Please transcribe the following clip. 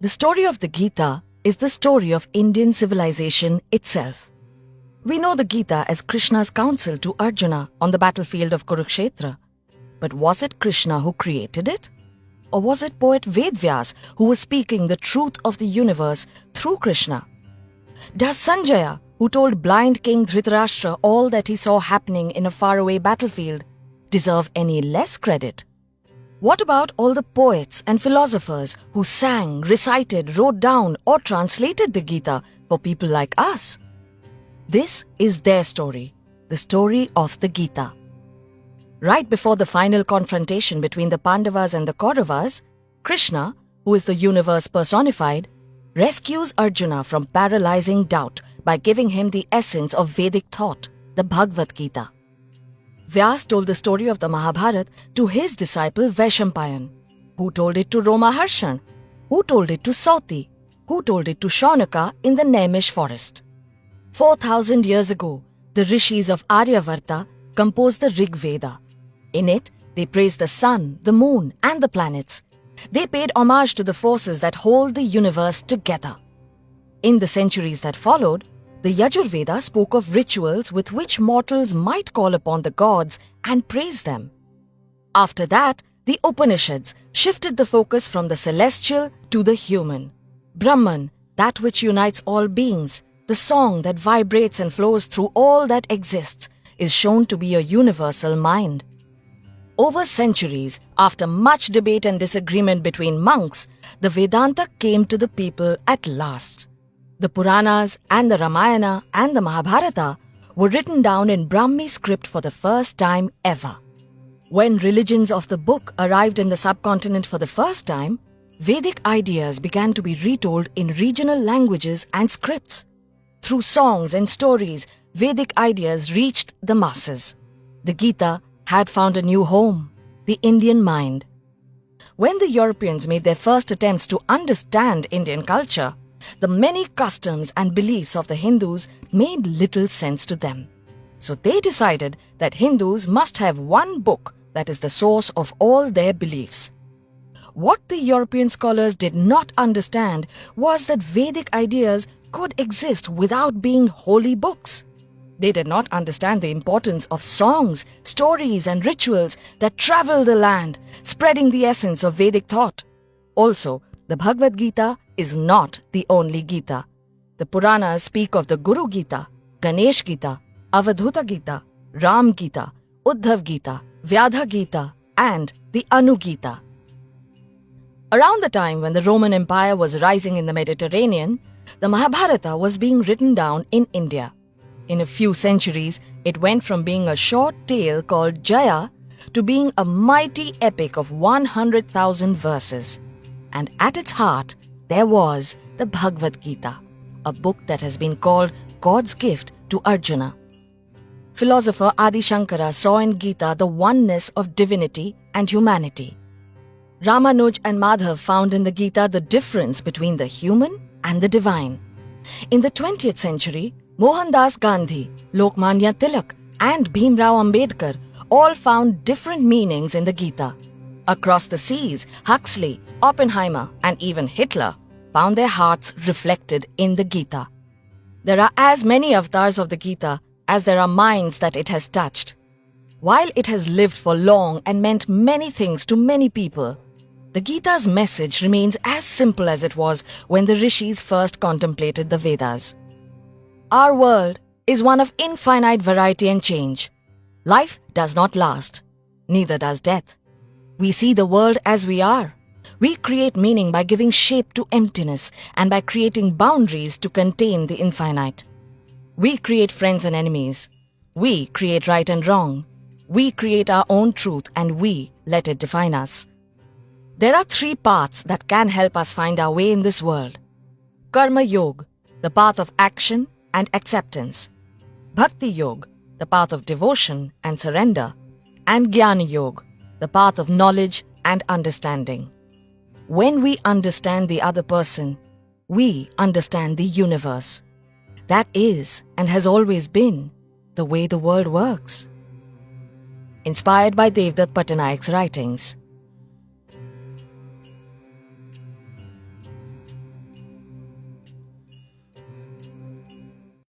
The story of the Gita is the story of Indian civilization itself. We know the Gita as Krishna's counsel to Arjuna on the battlefield of Kurukshetra. But was it Krishna who created it? Or was it poet Vedvyas who was speaking the truth of the universe through Krishna? Does Sanjaya, who told blind King Dhritarashtra all that he saw happening in a faraway battlefield, deserve any less credit? What about all the poets and philosophers who sang, recited, wrote down or translated the Gita for people like us? This is their story, the story of the Gita. Right before the final confrontation between the Pandavas and the Kauravas, Krishna, who is the universe personified, rescues Arjuna from paralyzing doubt by giving him the essence of Vedic thought, the Bhagavad Gita. Vyas told the story of the Mahabharata to his disciple Vaishampayan, who told it to Romaharshan, who told it to Sauti, who told it to Shaunaka in the Naimish forest. 4,000 years ago, the rishis of Aryavarta composed the Rig Veda. In it, they praised the sun, the moon, and the planets. They paid homage to the forces that hold the universe together. In the centuries that followed, the Yajurveda spoke of rituals with which mortals might call upon the gods and praise them. After that, the Upanishads shifted the focus from the celestial to the human. Brahman, that which unites all beings, the song that vibrates and flows through all that exists, is shown to be a universal mind. Over centuries, after much debate and disagreement between monks, the Vedanta came to the people at last. The Puranas and the Ramayana and the Mahabharata were written down in Brahmi script for the first time ever. When religions of the book arrived in the subcontinent for the first time, Vedic ideas began to be retold in regional languages and scripts. Through songs and stories, Vedic ideas reached the masses. The Gita had found a new home, the Indian mind. When the Europeans made their first attempts to understand Indian culture, the many customs and beliefs of the Hindus made little sense to them. So they decided that Hindus must have one book that is the source of all their beliefs. What the European scholars did not understand was that Vedic ideas could exist without being holy books. They did not understand the importance of songs, stories, and rituals that travel the land, spreading the essence of Vedic thought. Also, the Bhagavad Gita is not the only Gita. The Puranas speak of the Guru Gita, Ganesh Gita, Avadhuta Gita, Ram Gita, Uddhav Gita, Vyadha Gita, and the Anu Gita. Around the time when the Roman Empire was rising in the Mediterranean, the Mahabharata was being written down in India. In a few centuries, it went from being a short tale called Jaya to being a mighty epic of 100,000 verses. And at its heart, there was the Bhagavad Gita, a book that has been called God's gift to Arjuna. Philosopher Adi Shankara saw in Gita the oneness of divinity and humanity. Ramanuj and Madhav found in the Gita the difference between the human and the divine. In the 20th century, Mohandas Gandhi, Lokmanya Tilak, and Bhimrao Ambedkar all found different meanings in the Gita. Across the seas, Huxley, Oppenheimer, and even Hitler found their hearts reflected in the Gita. There are as many avatars of the Gita as there are minds that it has touched. While it has lived for long and meant many things to many people, the Gita's message remains as simple as it was when the rishis first contemplated the Vedas. Our world is one of infinite variety and change. Life does not last, neither does death. We see the world as we are. We create meaning by giving shape to emptiness and by creating boundaries to contain the infinite. We create friends and enemies. We create right and wrong. We create our own truth and we let it define us. There are 3 paths that can help us find our way in this world. Karma Yoga, the path of action and acceptance. Bhakti Yoga, the path of devotion and surrender. And Jnana Yoga, the path of knowledge and understanding. When we understand the other person, we understand the universe. That is and has always been the way the world works. Inspired by Devdutt Pattanayak's writings.